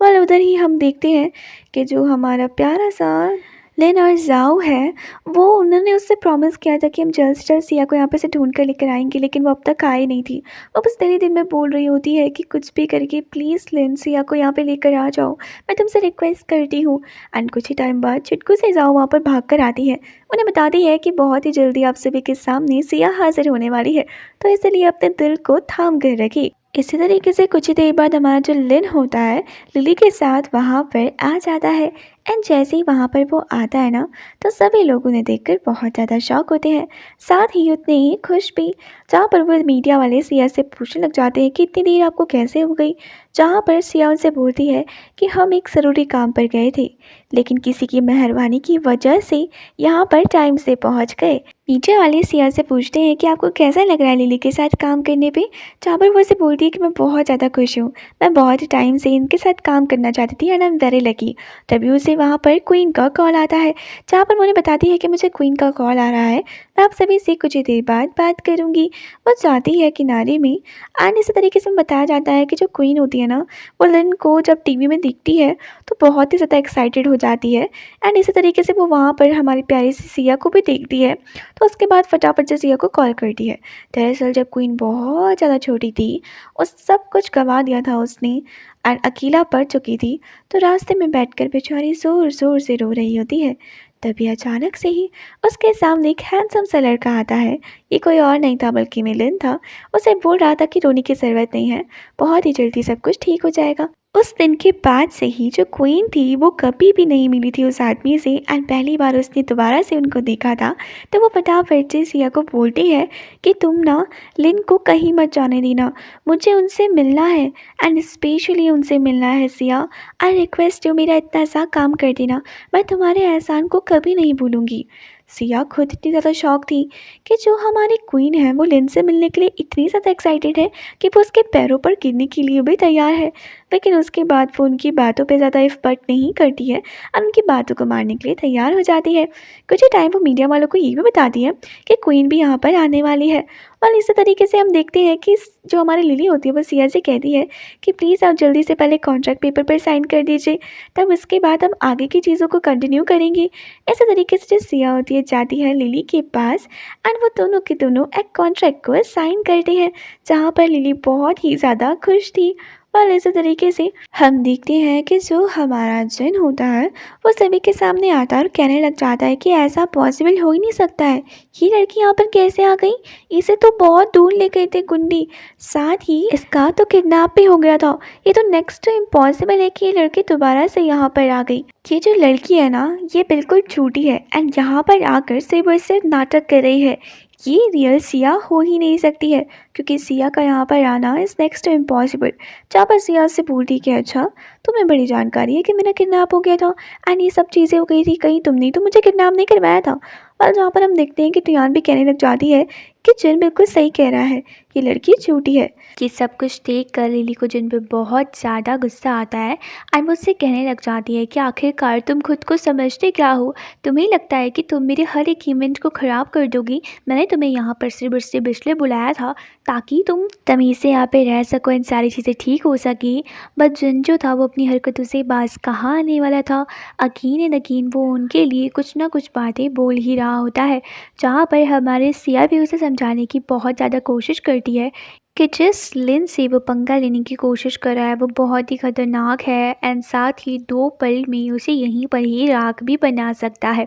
और उधर ही हम देखते हैं कि जो हमारा प्यारा सा लिन और जाओ है, वो उन्होंने उससे प्रॉमिस किया था कि हम जल्द से जल्द सिया को यहाँ पे से ढूंढ कर लेकर आएंगे, लेकिन वो अब तक आई नहीं थी। वो बस तेरे दिन में बोल रही होती है कि कुछ भी करके प्लीज़ लिन सिया को यहाँ पे लेकर आ जाओ, मैं तुमसे रिक्वेस्ट करती हूँ। एंड कुछ ही टाइम बाद चुटकू से जाओ वहाँ पर भाग कर आती है, उन्हें बताती है कि बहुत ही जल्दी आप सभी के सामने सिया हाजिर होने वाली है, तो इसलिए अपने दिल को थाम कर रखी। इसी तरीके से कुछ ही देर बाद हमारा जो लिन होता है लिली के साथ वहाँ पर आ जाता है। एंड जैसे ही वहाँ पर वो आता है ना, तो सभी लोग उन्हें देखकर बहुत ज़्यादा शॉक होते हैं, साथ ही उतने ही खुश भी। जहाँ पर वो मीडिया वाले सिया से पूछने लग जाते हैं कि इतनी देर आपको कैसे हो गई। जहाँ पर सिया उनसे बोलती है कि हम एक ज़रूरी काम पर गए थे, लेकिन किसी की मेहरबानी की वजह से यहाँ पर टाइम से पहुँच गए। मीडिया वाले सिया से पूछते हैं कि आपको कैसा लग रहा है लिली के साथ काम करने पे। जहाँ पर वो उसे बोलती है कि मैं बहुत ज़्यादा खुश हूँ, मैं बहुत ही टाइम से इनके साथ काम करना चाहती थी and I am very lucky. तभी उसे वहाँ पर क्वीन का कॉल आता है, जहाँ पर उन्हें बताती है कि मुझे क्वीन का कॉल आ रहा है, मैं आप सभी से कुछ ही देर बाद बात करूँगी। वो जाती है किनारे में एंड इसी तरीके से बताया जाता है कि जो क्वीन होती है ना, वो लिन को जब टीवी में दिखती है तो बहुत ही ज़्यादा एक्साइटेड हो जाती है। एंड इसी तरीके से वो वहाँ पर हमारी प्यारी सी सिया को भी देखती है, तो उसके बाद फटाफट से सिया को कॉल करती है। दरअसल जब क्वीन बहुत ज़्यादा छोटी थी, उस सब कुछ गंवा दिया था उसने एंड अकेला पड़ चुकी थी, तो रास्ते में बैठकर बेचारी ज़ोर ज़ोर से रो रही होती है। तभी अचानक से ही उसके सामने एक हैंडसम सा लड़का आता है। ये कोई और नहीं था बल्कि मिलिन था। उसे बोल रहा था कि रोने की ज़रूरत नहीं है, बहुत ही जल्दी सब कुछ ठीक हो जाएगा। उस दिन के बाद से ही जो क्वीन थी वो कभी भी नहीं मिली थी उस आदमी से, एंड पहली बार उसने दोबारा से उनको देखा था तो वो फटाफट से सिया को बोलती है कि तुम ना लिन को कहीं मत जाने देना, मुझे उनसे मिलना है एंड स्पेशली उनसे मिलना है सिया। आई रिक्वेस्ट यू मेरा इतना सा काम कर देना, मैं तुम्हारे एहसान को कभी नहीं भूलूंगी। सिया खुद इतनी ज़्यादा शॉक थी कि जो हमारी क्वीन है वो लिन से मिलने के लिए इतनी ज़्यादा एक्साइटेड है कि वो उसके पैरों पर गिरने के लिए भी तैयार है। लेकिन उसके बाद वो उनकी बातों पे ज़्यादा इफ़र्ट नहीं करती है और उनकी बातों को मारने के लिए तैयार हो जाती है। कुछ ही टाइम वो मीडिया वालों को ये भी बताती है कि क्वीन भी यहाँ पर आने वाली है। और इसी तरीके से हम देखते हैं कि जो हमारी लिली होती है वो सिया से कहती है कि प्लीज़ आप जल्दी से पहले कॉन्ट्रैक्ट पेपर पर साइन कर दीजिए, तब उसके बाद हम आगे की चीज़ों को कंटिन्यू करेंगे। इसी तरीके से जो सिया होती है जाती है लिली के पास एंड वो दोनों के दोनों एक कॉन्ट्रैक्ट को साइन करते हैं, जहाँ पर लिली बहुत ही ज़्यादा खुश थी। और इसी तरीके से हम देखते हैं कि जो हमारा जिन होता है वो सभी के सामने आता है और कहने लग जाता है कि ऐसा पॉसिबल हो ही नहीं सकता है, ये लड़की यहाँ पर कैसे आ गई, इसे तो बहुत दूर ले गए थे गुंडी, साथ ही इसका तो किडनैप भी हो गया था, ये तो नेक्स्ट टू इम्पॉसिबल है कि ये लड़की दोबारा से यहाँ पर आ गई। ये जो लड़की है ना ये बिल्कुल झूठी है एंड यहाँ पर आकर सिर्फ और सिर्फ नाटक कर रही है, ये रियल सिया हो ही नहीं सकती है क्योंकि सिया का यहाँ पर आना इज़ नेक्स्ट टू इम्पॉसिबल। जहाँ पर सिया से पूछती कि अच्छा तुम्हें बड़ी जानकारी है कि मेरा किडनैप हो गया था एंड ये सब चीज़ें हो गई थी, कहीं तुमने तो मुझे किडनैप नहीं करवाया था। और जहाँ पर हम देखते हैं कि टियान भी कहने लग जाती है कि जिन बिल्कुल सही कह रहा है, ये लड़की झूठी है। कि सब कुछ देख कर लिली को जिन पे बहुत ज़्यादा गुस्सा आता है एंड वो उससे कहने लग जाती है कि आखिरकार तुम खुद को समझते क्या हो, तुम्हें लगता है कि तुम मेरे हर एक इवेंट को ख़राब कर दोगी, मैंने तुम्हें यहाँ पर सिर्फ और सिर्फ इसलिए बुलाया था ताकि तुम तमीज़ से यहाँ पे रह सको, इन सारी चीज़ें ठीक हो सकी। बट जिन जो था वो अपनी हरकतों से बाज कहाँ आने वाला था, अकीन एंड यकीन वो उनके लिए कुछ ना कुछ बातें बोल ही रहा होता है, जहाँ पर हमारे सिया भी उसे समझाने की बहुत ज़्यादा कोशिश करती है कि जिस लिन से वो पंगा लेने की कोशिश कर रहा है वो बहुत ही ख़तरनाक है एंड साथ ही 2 पल में उसे यहीं पर ही राख भी बना सकता है।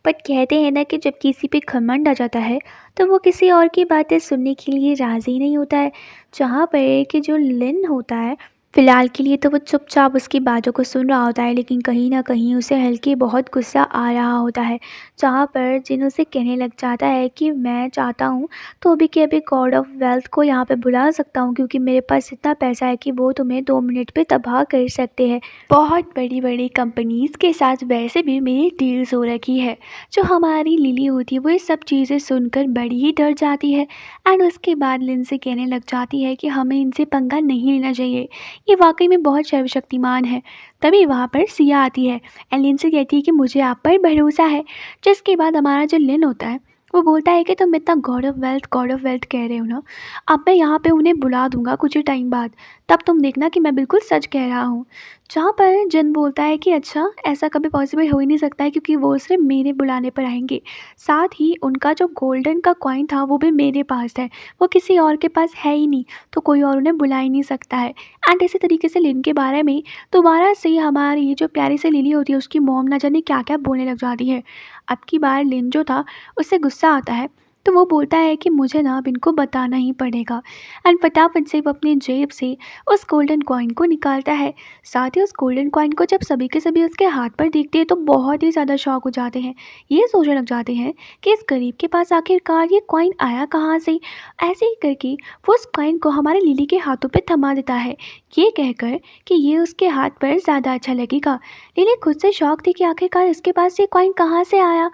बट कहते हैं ना कि जब किसी पे घमंड आ जाता है तो वो किसी और की बातें सुनने के लिए राज़ी नहीं होता है, जहाँ पर कि जो लिन होता है फ़िलहाल के लिए तो वो चुपचाप उसकी बातों को सुन रहा होता है, लेकिन कहीं न कहीं उसे हल्की बहुत गुस्सा आ रहा होता है, जहाँ पर जिन उसे कहने लग जाता है कि मैं चाहता हूँ तो अभी के अभी गॉड ऑफ वेल्थ को यहाँ पे बुला सकता हूँ क्योंकि मेरे पास इतना पैसा है कि वो तुम्हें 2 मिनट पे तबाह कर सकते हैं। बहुत बड़ी-बड़ी कंपनीज़ के साथ वैसे भी मेरी डील्स हो रखी है। जो हमारी लिली होती है वो ये सब चीज़ें सुनकर बड़ी ही डर जाती है एंड उसके बाद लिन से कहने लग जाती है कि हमें इनसे पंगा नहीं लेना चाहिए, ये वाक़ई में बहुत सर्वशक्तिमान है। तभी वहाँ पर सिया आती है एंड लिन से कहती है कि मुझे आप पर भरोसा है। जिसके बाद हमारा जो लिन होता है वो बोलता है कि तुम इतना गॉड ऑफ वेल्थ कह रहे हो ना, अब मैं यहाँ पे उन्हें बुला दूँगा कुछ ही टाइम बाद, तब तुम देखना कि मैं बिल्कुल सच कह रहा हूँ। जहाँ पर जिन बोलता है कि अच्छा ऐसा कभी पॉसिबल हो ही नहीं सकता है क्योंकि वो सिर्फ मेरे बुलाने पर आएँगे। साथ ही उनका जो गोल्डन का कॉइन था वो भी मेरे पास है, वो किसी और के पास है ही नहीं, तो कोई और उन्हें बुला ही नहीं सकता है। एंड इसी तरीके से लिन के बारे में दोबारा से हमारी ये जो प्यारी सी लिली होती है उसकी मॉम ना जाने क्या-क्या बोलने लग जाती है। अब की बार लिन जो था उससे गुस्सा आता है तो वो बोलता है कि मुझे ना अब इनको बताना ही पड़ेगा एंड फटाफट से वो अपनी जेब से उस गोल्डन कॉइन को निकालता है। साथ ही उस गोल्डन कॉइन को जब सभी के सभी उसके हाथ पर देखते हैं तो बहुत ही ज़्यादा शॉक हो जाते हैं, ये सोचने लग जाते हैं कि इस गरीब के पास आखिरकार ये कॉइन आया कहाँ से। ऐसे ही करके वो उस कॉइन को हमारे लिली के हाथों पे थमा देता है, ये कहकर कि ये उसके हाथ पर ज़्यादा अच्छा लगेगा। लिली खुद से शॉक थी कि आखिरकार इसके पास ये कॉइन कहाँ से आया।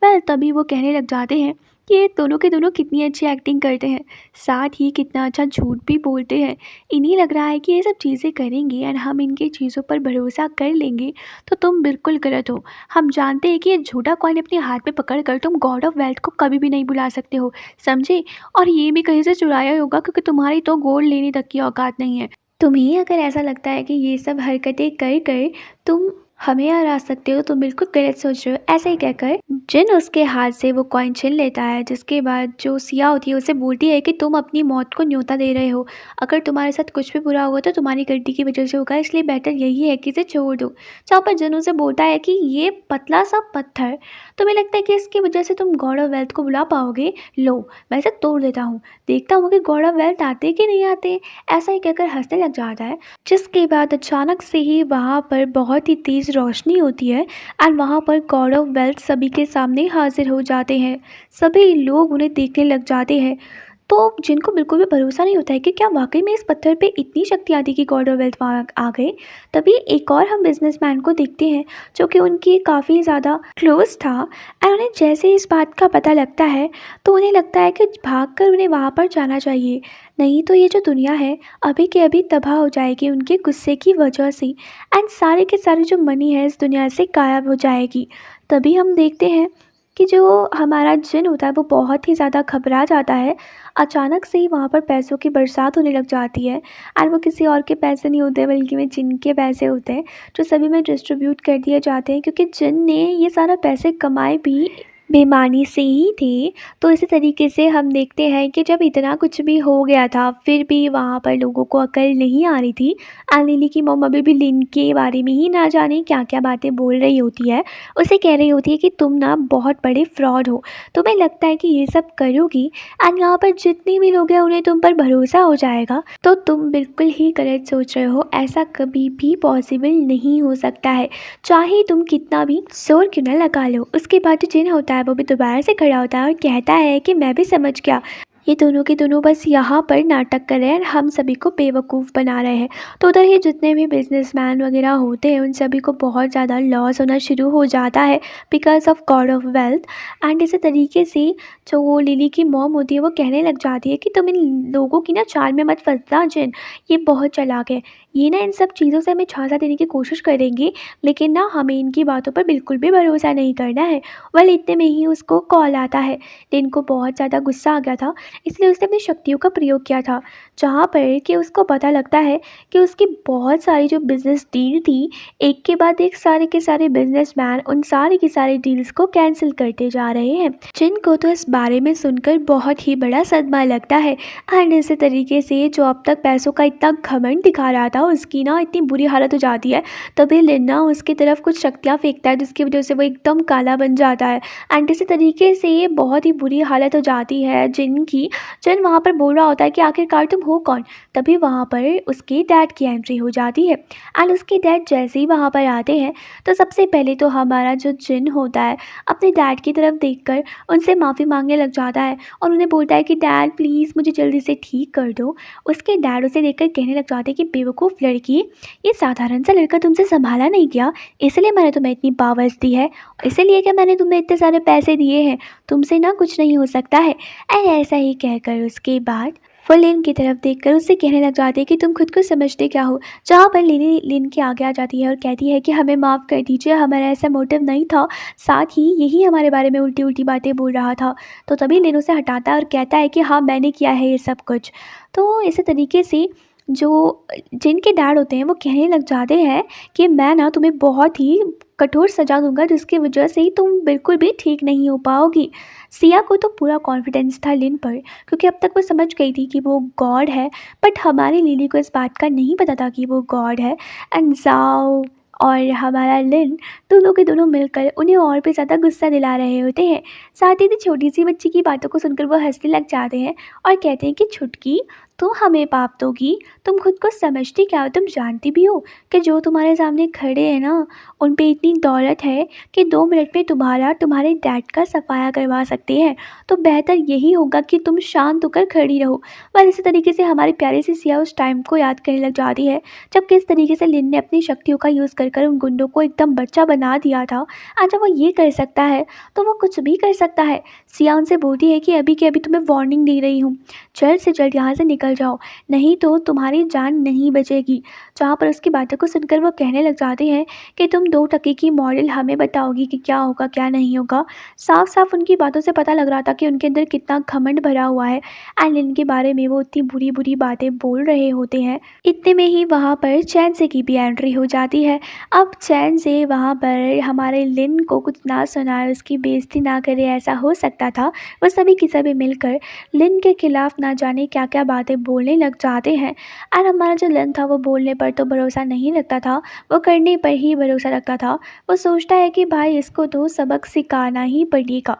वेल तभी वो कहने लग जाते हैं कि ये दोनों के दोनों कितनी अच्छी एक्टिंग करते हैं, साथ ही कितना अच्छा झूठ भी बोलते हैं। इन्हें लग रहा है कि ये सब चीज़ें करेंगे और हम इनकी चीज़ों पर भरोसा कर लेंगे तो तुम बिल्कुल गलत हो। हम जानते हैं कि ये झूठा कॉइन अपने हाथ में पकड़ कर तुम गॉड ऑफ वेल्थ को कभी भी नहीं बुला सकते हो, समझे? और ये भी कहीं से चुराया होगा क्योंकि तुम्हारी तो गोल्ड लेने तक की औकात नहीं है। तुम्हें अगर ऐसा लगता है कि ये सब हरकतें कर कर तुम हमें हरा सकते हो, तुम बिल्कुल गलत सोच रहे हो। ऐसा ही कहकर जिन उसके हाथ से वो कॉइन छीन लेता है, जिसके बाद जो सिया होती है उसे बोलती है कि तुम अपनी मौत को न्योता दे रहे हो। अगर तुम्हारे साथ कुछ भी बुरा हुआ तो तुम्हारी गलती की वजह से होगा, इसलिए बेटर यही है कि इसे छोड़ दो। जहाँ पर जिन उसे बोलता है कि ये पतला सा पत्थर, तुम्हें लगता है कि इसकी वजह से तुम गॉड ऑफ वेल्थ को बुला पाओगे? लो, मैं इसे तोड़ देता हूँ, देखता हूँ कि गॉड ऑफ वेल्थ आते कि नहीं आते। ऐसा ही कहकर हंसने लग जाता है, जिसके बाद अचानक से ही वहाँ पर बहुत ही तेज़ रोशनी होती है एंड वहाँ पर गॉड ऑफ वेल्थ सभी के सामने हाजिर हो जाते हैं। सभी लोग उन्हें देखने लग जाते हैं, तो जिनको बिल्कुल भी भरोसा नहीं होता है कि क्या वाकई में इस पत्थर पे इतनी शक्ति आती कि गॉड ऑफ वेल्थ वहाँ आ गए। तभी एक और हम बिजनेसमैन को देखते हैं, जो कि उनकी काफ़ी ज़्यादा क्लोज था एंड उन्हें जैसे इस बात का पता लगता है तो उन्हें लगता है कि भागकर उन्हें वहाँ पर जाना चाहिए, नहीं तो ये जो दुनिया है अभी के अभी तबाह हो जाएगी उनके गुस्से की वजह से एंड सारे के सारे जो मनी है इस दुनिया से गायब हो जाएगी। तभी हम देखते हैं कि जो हमारा जिन होता है वो बहुत ही ज़्यादा घबरा जाता है। अचानक से ही वहाँ पर पैसों की बरसात होने लग जाती है एंड वो किसी और के पैसे नहीं होते बल्कि वे जिन के पैसे होते हैं, जो सभी में डिस्ट्रीब्यूट कर दिए जाते हैं, क्योंकि जिन ने ये सारा पैसे कमाए भी बेईमानी से ही थे। तो इसी तरीके से हम देखते हैं कि जब इतना कुछ भी हो गया था फिर भी वहाँ पर लोगों को अकल नहीं आ रही थी एंड लिली की मॉम अभी भी लिन के बारे में ही ना जाने क्या क्या बातें बोल रही होती है। उसे कह रही होती है कि तुम ना बहुत बड़े फ्रॉड हो, तुम्हें लगता है कि ये सब करोगी एंड यहाँ पर जितने भी लोग हैं उन्हें तुम पर भरोसा हो जाएगा, तो तुम बिल्कुल ही गलत सोच रहे हो। ऐसा कभी भी पॉसिबल नहीं हो सकता है, चाहे तुम कितना भी जोर क्यों ना लगा लो। उसके बाद जो जिन होता है वो भी दोबारा से खड़ा होता है और कहता है कि मैं भी समझ गया, ये दोनों के दोनों बस यहाँ पर नाटक कर रहे हैं, हम सभी को बेवकूफ़ बना रहे हैं। तो उधर ही जितने भी बिजनेसमैन वगैरह होते हैं उन सभी को बहुत ज़्यादा लॉस होना शुरू हो जाता है because of God of wealth and इसी तरीके से जो वो लिली की मॉम होती है वो कहने लग जाती है कि तुम इन लोगों की ना चाल में मत फंसना जिन, ये बहुत चालाक है, ये ना इन सब चीज़ों से हमें झांसा देने की कोशिश करेंगे, लेकिन ना हमें इनकी बातों पर बिल्कुल भी भरोसा नहीं करना है। वह इतने में ही उसको कॉल आता है। लिन को बहुत ज़्यादा गुस्सा आ गया था, इसलिए उसने अपनी शक्तियों का प्रयोग किया था, जहाँ पर कि उसको पता लगता है कि उसकी बहुत सारी जो बिज़नेस डील थी, एक के बाद एक सारे के सारे बिजनेसमैन उन सारी की सारी डील्स को कैंसिल करते जा रहे हैं। जिनको तो इस बारे में सुनकर बहुत ही बड़ा सदमा लगता है एंड इसी तरीके से जो अब तक पैसों का इतना घमंड दिखा रहा था उसकी ना इतनी बुरी हालत हो जाती है। तभी लिन ना उसकी तरफ कुछ शक्तियाँ फेंकता है जिसकी वजह से वो एकदम काला बन जाता है एंड इसी तरीके से बहुत ही बुरी हालत हो जाती है जिनकी। जिन वहाँ पर बोल रहा होता है कि आखिरकार तुम हो कौन। तभी वहाँ पर उसके डैड की एंट्री हो जाती है एंड उसके डैड जैसे ही वहाँ पर आते हैं तो सबसे पहले तो हमारा जो जिन होता है अपने डैड की तरफ देखकर उनसे माफ़ी मांगने लग जाता है और उन्हें बोलता है कि डैड प्लीज़ मुझे जल्दी से ठीक कर दो। उसके डैड उसे देखकर कहने लग जाते हैं कि बेवकूफ़ लड़की, ये साधारण सा लड़का तुमसे संभाला नहीं गया, इसलिए मैंने तुम्हें इतनी पावर्स दी है, इसीलिए क्या मैंने तुम्हें इतने सारे पैसे दिए हैं, तुमसे ना कुछ नहीं हो सकता है। ऐसा ही कहकर उसके बाद वो लिन की तरफ देखकर उससे कहने लग जाती है कि तुम खुद को समझते क्या हो। जहाँ पर लिनी लिन के आगे आ जाती है और कहती है कि हमें माफ़ कर दीजिए, हमारा ऐसा मोटिव नहीं था, साथ ही यही हमारे बारे में उल्टी उल्टी बातें बोल रहा था। तो तभी लिन उसे हटाता है और कहता है कि हाँ मैंने किया है ये सब कुछ। तो इसी तरीके से जो जिनके डैड होते हैं वो कहने लग जाते हैं कि मैं ना तुम्हें बहुत ही कठोर सज़ा दूँगा जिसकी वजह से ही तुम बिल्कुल भी ठीक नहीं हो पाओगी। सिया को तो पूरा कॉन्फिडेंस था लिन पर, क्योंकि अब तक वो समझ गई थी कि वो गॉड है, बट हमारी लिली को इस बात का नहीं पता था कि वो गॉड है। एंड ज़ाओ और हमारा लिन दोनों के दोनों मिलकर उन्हें और भी ज़्यादा गुस्सा दिला रहे होते हैं। साथ ही छोटी सी बच्ची की बातों को सुनकर वो हंसने लग जाते हैं और कहते हैं कि छुटकी, तुम हमें पाप दोगी, तुम खुद को समझती क्या हो, तुम जानती भी हो कि जो तुम्हारे सामने खड़े हैं ना उन पे इतनी दौलत है कि 2 मिनट में तुम्हारा तुम्हारे डैड का सफाया करवा सकते हैं, तो बेहतर यही होगा कि तुम शांत होकर खड़ी रहो। बस इसी तरीके से हमारी प्यारी सी सिया उस टाइम को याद करने लग जाती है जब किस तरीके से लिन ने अपनी शक्तियों का यूज़ कर उन गुंडों को एकदम बच्चा बना दिया था। आज जब वो ये कर सकता है तो वो कुछ भी कर सकता है। सिया उनसे बोलती है कि अभी के अभी तुम्हें वार्निंग दे रही हूँ, जल्द से जल्द यहाँ से निकल निकल जाओ, नहीं तो तुम्हारी जान नहीं बचेगी। जहाँ पर उसकी बातों को सुनकर वो कहने लग जाते हैं कि तुम 2 टके की मॉडल हमें बताओगी कि क्या होगा, क्या नहीं होगा। साफ-साफ उनकी बातों से पता लग रहा था कि उनके अंदर कितना घमंड भरा हुआ है एंड इनके बारे में वो इतनी बुरी-बुरी बातें बोल रहे होते हैं। इतने में ही वहाँ पर चैन से की भी एंट्री हो जाती है। अब चैन से वहाँ पर हमारे लिन को कुछ ना सुनाए, उसकी बेइज़्ज़ती ना करे, ऐसा हो सकता था। वो सभी के सभी मिलकर लिन के खिलाफ ना जाने क्या-क्या बातें बोलने लग जाते हैं एंड हमारा जो लिन था वो बोलने पर तो भरोसा नहीं रखता था, वो करने पर ही भरोसा रखता था। वो सोचता है कि भाई इसको तो सबक सिखाना ही पड़ेगा।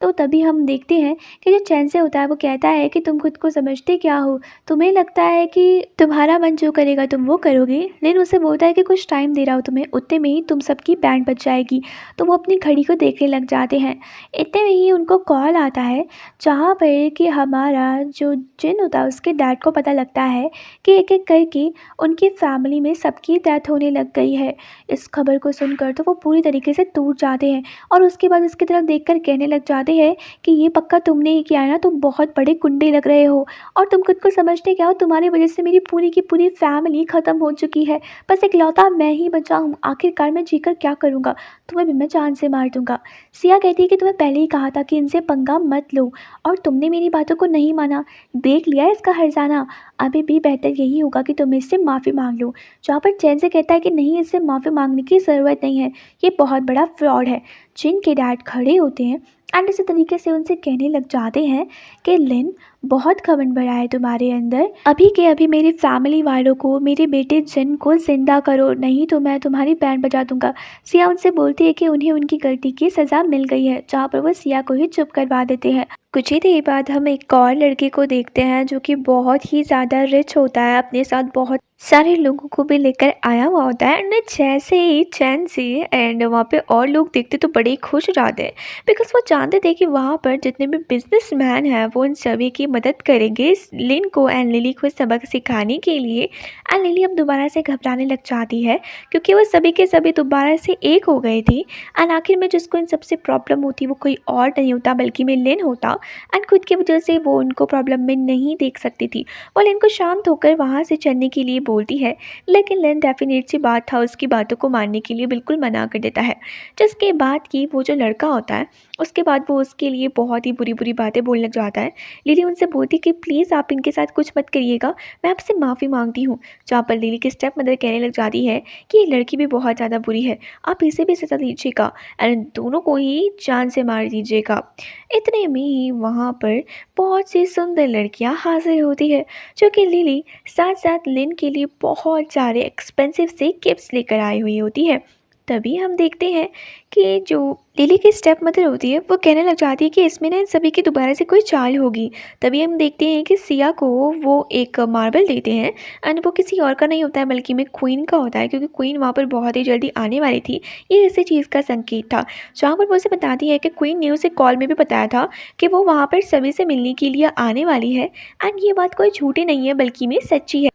तो तभी हम देखते हैं कि जो चैन से होता है वो कहता है कि तुम खुद को समझते क्या हो? तुम्हें लगता है कि तुम्हारा मन जो करेगा तुम वो करोगे? लिन उसे बोलता है कि कुछ टाइम दे रहा हूँ तुम्हें, उतने में ही तुम सबकी बैंड बज जाएगी। तो वो अपनी घड़ी को देखने लग जाते हैं। इतने में ही उनको कॉल आता है जहाँ पर कि हमारा जो जिन होता है उसके डैड को पता लगता है कि एक-एक करके उनकी फैमिली में सबकी डेथ होने लग गई है। इस खबर को सुनकर तो वो पूरी तरीके से टूट जाते हैं और उसके बाद उसकी तरफ देखकर कहने लग जाते हैं कि ये पक्का तुमने ही किया है ना, तुम बहुत बड़े गुंडे लग रहे हो और तुम खुद को समझते क्या हो? तुम्हारी वजह से मेरी पूरी की पूरी फैमिली ख़त्म हो चुकी है। बस इकलौता मैं ही बचा हूँ। आखिरकार मैं जीकर क्या करूँगा? तुम्हें भी मैं जान से मार दूँगा। सिया कहती है कि तुम्हें पहले ही कहा था कि इनसे पंगा मत लो और तुमने मेरी बातों को नहीं माना। देख लिया इसका हर्जाना। अभी भी बेहतर यही होगा कि तुम इससे माफ़ी माँग लो। जहाँ पर चैन से कहता है कि नहीं, इससे माफ़ी माँगने की ज़रूरत नहीं है। ये बहुत बड़ा फ्रॉड है। जिन के डैड खड़े होते हैं एंड इसी तरीके से उनसे कहने लग जाते हैं कि लिन, बहुत घमंड भरा है तुम्हारे अंदर। अभी के अभी मेरी फैमिली वालों को, मेरे बेटे जिन को ज़िंदा करो, नहीं तो मैं तुम्हारी बैंड बजा दूंगा। सिया उनसे बोलती है कि उन्हें उनकी गलती की सज़ा मिल गई है, जहाँ पर वो सिया को ही चुप करवा देते हैं। कुछ ही देर बाद हम एक और लड़के को देखते हैं जो कि बहुत ही ज़्यादा रिच होता है, अपने साथ बहुत सारे लोगों को भी लेकर आया हुआ होता है एंड जैसे ही चैन से एंड वहाँ पे और लोग देखते तो बड़े ही खुश हो जाते हैं बिकॉज वो जानते थे कि वहाँ पर जितने भी बिजनेसमैन हैं वो उन सभी की मदद करेंगे इस लिन को एंड लिली को सबक सिखाने के लिए। एंड लिली अब दोबारा से घबराने लग जाती है क्योंकि वो सभी के सभी दोबारा से एक हो गए थे एंड आखिर में जिसको इन सबसे प्रॉब्लम होती वो कोई और नहीं होता बल्कि मैं लिन होता एंड खुद की वजह से वो उनको प्रॉब्लम में नहीं देख सकती थी। वो लिन को शांत होकर वहाँ से चलने के लिए बोलती है लेकिन लिन डेफिनेट सी बात था, उसकी बातों को मानने के लिए बिल्कुल मना कर देता है। जिसके बाद कि वो जो लड़का होता है उसके बाद वो उसके लिए बहुत ही बुरी बुरी बातें बोलने लग जाता है। लिली उनसे बोलती कि प्लीज़ आप इनके साथ कुछ मत करिएगा, मैं आपसे माफ़ी मांगती हूँ। जहाँ पर लिली की स्टेप मदर कहने लग जाती है कि ये लड़की भी बहुत ज़्यादा बुरी है, आप इसे भी सज़ा दीजिएगा एंड दोनों को ही जान से मार दीजिएगा। इतने में ही वहाँ पर बहुत सी सुंदर लड़कियाँ हाजिर होती है जो कि लिली साथ साथ लिन के लिए बहुत सारे एक्सपेंसिव से गिफ्ट्स लेकर आई हुई होती है। तभी हम देखते हैं कि जो लिली की स्टेप मदर होती है वो कहने लग जाती है कि इसमें ना इन सभी की दोबारा से कोई चाल होगी। तभी हम देखते हैं कि सिया को वो एक मार्बल देते हैं एंड वो किसी और का नहीं होता है बल्कि में क्वीन का होता है क्योंकि क्वीन वहाँ पर बहुत ही जल्दी आने वाली थी। ये इसी चीज़ का संकेत था। जहाँ पर वो उसे बताती है कि क्वीन ने उसे कॉल में भी बताया था कि वो वहाँ पर सभी से मिलने के लिए आने वाली है एंड ये बात कोई झूठी नहीं है बल्कि में सच्ची है।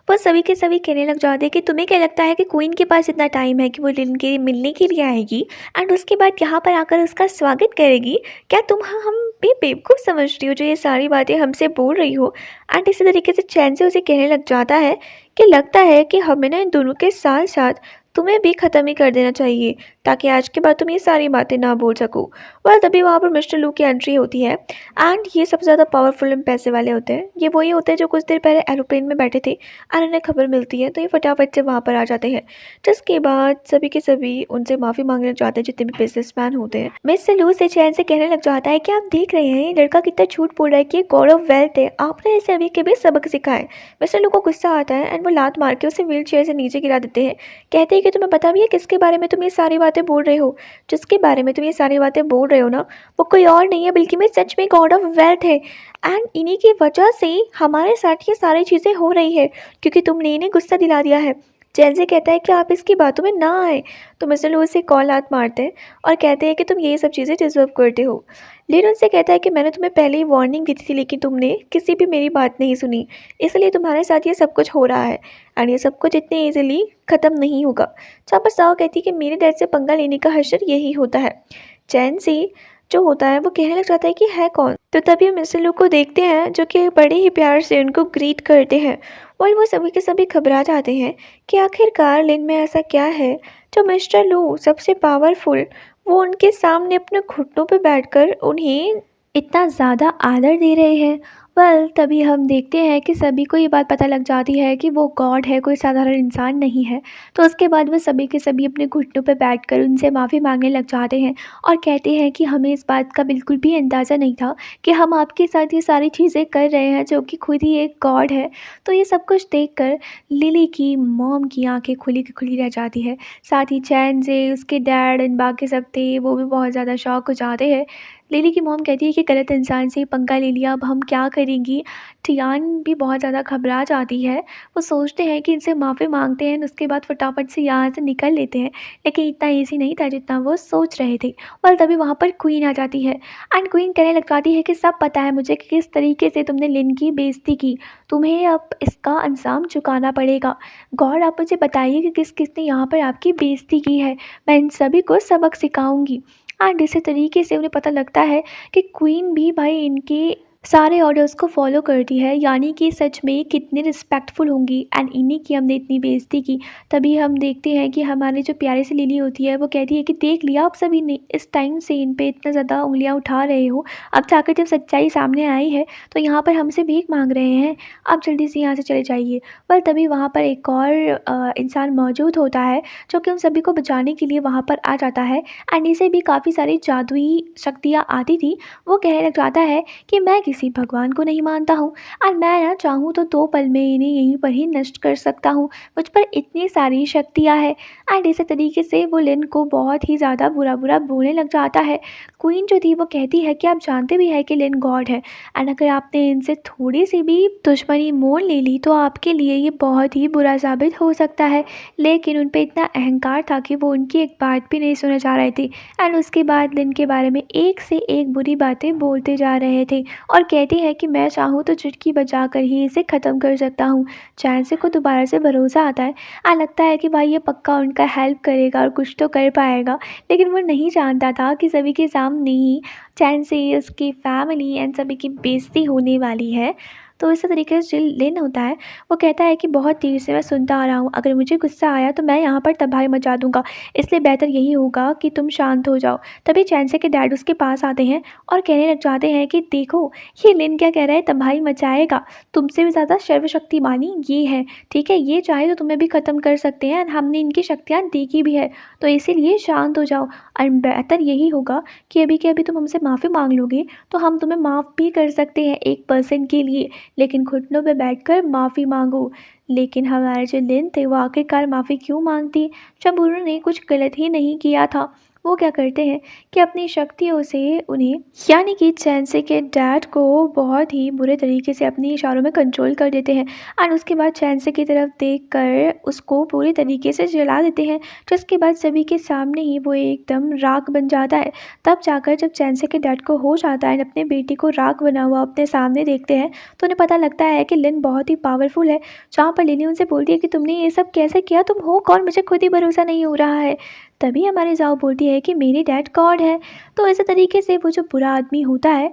वो सभी के सभी कहने लग जाते हैं कि तुम्हें क्या लगता है कि क्वीन के पास इतना टाइम है कि वो लिन के मिलने के लिए आएगी एंड उसके बाद यहाँ पर आकर उसका स्वागत करेगी? क्या तुम हम भी बेवकूफ़ समझ रही हो जो ये सारी बातें हमसे बोल रही हो? एंड इसी तरीके से चैन से उसे कहने लग जाता है कि लगता है कि हमें ना इन दोनों के साथ साथ तुम्हें भी ख़त्म ही कर देना चाहिए ताकि आज के बाद तुम ये सारी बातें ना बोल सको। वह तभी वहाँ पर मिस्टर लू की एंट्री होती है एंड ये सबसे ज़्यादा पावरफुल एंड पैसे वाले होते हैं। ये वही होते हैं जो कुछ देर पहले एरोप्लेन में बैठे थे और उन्हें खबर मिलती है तो ये फटाफट से वहाँ पर आ जाते हैं। जिसके बाद सभी के सभी उनसे माफ़ी मांगने लग जाते हैं जितने भी बिजनेसमैन होते हैं। मिस्टर लू से चैन से कहने लग जाता है कि आप देख रहे हैं ये लड़का कितना झूठ बोल रहा है कि गॉड ऑफ वेल्थ है, आपने इसे अभी के भी सबक सिखाए। मिस्टर लू को गुस्सा आता है एंड वो लात मार के उसे व्हील चेयर से नीचे गिरा देते हैं। कहते हैं कि तुम्हें पता भी है किसके बारे में तुम ये सारी बातें बोल रहे हो? जिसके बारे में तुम ये सारी बातें बोल रहे हो ना वो कोई और नहीं है बल्कि मैं सच में गॉड ऑफ वेल्थ है एंड इन्हीं की वजह से हमारे साथ ये सारी चीज़ें हो रही है क्योंकि तुमने इन्हें गुस्सा दिला दिया है। चैन से कहता है कि आप इसकी बातों में ना आए तो मिस्टर लू उसे कॉल हाथ मारते हैं और कहते हैं कि तुम ये सब चीज़ें डिजर्व करते हो। लिन उनसे कहता है कि मैंने तुम्हें पहले ही वार्निंग दी थी लेकिन तुमने किसी भी मेरी बात नहीं सुनी, इसलिए तुम्हारे साथ ये सब कुछ हो रहा है एंड ये सब कुछ इतने ईजिली ख़त्म नहीं होगा। जहाँ पर साओ कहती है कि मेरे डैड से पंगा लेने का हशर यही होता है। चैन से जो होता है वो कहने लग जाता है कि है कौन। तो तभी हम मिस्टर लू को देखते हैं जो कि बड़े ही प्यार से उनको ग्रीट करते हैं और वो सभी के सभी घबरा जाते हैं कि आखिरकार लिन में ऐसा क्या है जो मिस्टर लू सबसे पावरफुल वो उनके सामने अपने घुटनों पे बैठकर उन्हें इतना ज़्यादा आदर दे रहे हैं। तभी हम देखते हैं कि सभी को ये बात पता लग जाती है कि वो गॉड है, कोई साधारण इंसान नहीं है। तो उसके बाद वो सभी के सभी अपने घुटनों पे बैठकर उनसे माफ़ी मांगने लग जाते हैं और कहते हैं कि हमें इस बात का बिल्कुल भी अंदाज़ा नहीं था कि हम आपके साथ ये सारी चीज़ें कर रहे हैं जो कि खुद ही एक गॉड है। तो ये सब कुछ देखकर लिली की मॉम की आंखें खुली की खुली रह जाती है। साथ ही चैन से उसके डैड एंड बाकी सब थे वो भी बहुत ज़्यादा शॉक हो जाते हैं। लिली की मॉम कहती है कि गलत इंसान से पंगा ले लिया, अब हम क्या करेंगी। टियान भी बहुत ज़्यादा घबरा जाती है। वो सोचते हैं कि इनसे माफ़ी मांगते हैं उसके बाद फटाफट से यहाँ से निकल लेते हैं, लेकिन इतना ईजी नहीं था जितना वो सोच रहे थे। और तभी वहाँ पर क्वीन आ जाती है एंड क्वीन कहने लग जाती है कि सब पता है मुझे कि किस तरीके से तुमने लिन की बेइज्जती की, तुम्हें अब इसका अंजाम चुकाना पड़ेगा। गॉड आप मुझे बताइए कि किस किसने यहाँ पर आपकी बेइज्जती की है, मैं इन सभी को सबक सिखाऊंगी। एंड इसी तरीके से उन्हें पता लगता है कि क्वीन भी भाई इनके सारे ऑर्डर्स को फॉलो करती है, यानी कि सच में कितनी रिस्पेक्टफुल होंगी एंड इन्हीं की हमने इतनी बेइज्जती की। तभी हम देखते हैं कि हमारी जो प्यारी सी लिली होती है वो कहती है कि देख लिया आप सभी ने, इस टाइम से इन पे इतना ज़्यादा उंगलियां उठा रहे हो, अब जाकर जब सच्चाई सामने आई है तो यहाँ पर हमसे भीख मांग रहे हैं, आप जल्दी से यहाँ से चले जाइए। तभी वहाँ पर एक और इंसान मौजूद होता है जो कि उन सभी को बचाने के लिए वहाँ पर आ जाता है एंड इसे भी काफ़ी सारी जादुई शक्तियाँ आती थी। वो कहने लग जाता है कि मैं किसी भगवान को नहीं मानता हूँ और मैं ना चाहूँ तो 2 पल में इन्हें यहीं पर ही नष्ट कर सकता हूँ, मुझ पर इतनी सारी शक्तियाँ हैं। एंड इसी तरीके से वो लिन को बहुत ही ज़्यादा बुरा बुरा बोलने लग जाता है। क्वीन जो थी वो कहती है कि आप जानते भी है कि लिन गॉड है एंड अगर आपने इनसे थोड़ी सी भी दुश्मनी मोल ले ली तो आपके लिए ये बहुत ही बुरा साबित हो सकता है। लेकिन उन पे इतना अहंकार था कि वो उनकी एक बात भी नहीं सुनना चाह रहे थे एंड उसके बाद लिन के बारे में एक से एक बुरी बातें बोलते जा रहे थे और कहती है कि मैं चाहूँ तो चुटकी बजा कर ही इसे ख़त्म कर सकता हूँ। चैंसे को दोबारा से भरोसा आता है और लगता है कि भाई ये पक्का उनका हेल्प करेगा और कुछ तो कर पाएगा, लेकिन वो नहीं जानता था कि सभी के सामने ही चैंसे, उसकी फैमिली एंड सभी की बेइज्जती होने वाली है। तो इसी तरीके से जो लिन होता है वो कहता है कि बहुत देर से मैं सुनता आ रहा हूँ, अगर मुझे गुस्सा आया तो मैं यहाँ पर तबाही मचा दूंगा, इसलिए बेहतर यही होगा कि तुम शांत हो जाओ। तभी चैंसे के डैड उसके पास आते हैं और कहने लग जाते हैं कि देखो ये लिन क्या कह रहा है, तबाही मचाएगा, तुमसे भी ज़्यादा सर्वशक्तिमानी ये है, ठीक है, ये चाहे तो तुम्हें भी ख़त्म कर सकते हैं, हमने इनकी शक्तियाँ देखी भी है, तो इसीलिए शांत हो जाओ। और बेहतर यही होगा कि अभी के अभी तुम हमसे माफ़ी मांग लोगे तो हम तुम्हें माफ़ भी कर सकते हैं 1% के लिए, लेकिन घुटनों पे बैठकर माफ़ी मांगो। लेकिन हमारे जो लिन थे वो आखिरकार माफ़ी क्यों मांगती जब उन्होंने कुछ गलत ही नहीं किया था। वो क्या करते हैं कि अपनी शक्तियों से उन्हें, यानी कि चैंसे के डैड को बहुत ही बुरे तरीके से अपने इशारों में कंट्रोल कर देते हैं और उसके बाद चैंसे की तरफ देखकर उसको पूरी तरीके से जला देते हैं, जिसके बाद सभी के सामने ही वो एकदम राख बन जाता है। तब जाकर जब चैंसे के डैड को होश आता है अपने बेटे को राख बना हुआ अपने सामने देखते हैं तो उन्हें पता लगता है कि लिन बहुत ही पावरफुल है। जहाँ पर लिली उनसे बोलती है कि तुमने ये सब कैसे किया, तुम हो कौन, मुझे खुद ही भरोसा नहीं हो रहा है। तभी हमारी जाओ बोलती है कि मेरे डैड गॉड है। तो इसी तरीके से वो जो बुरा आदमी होता है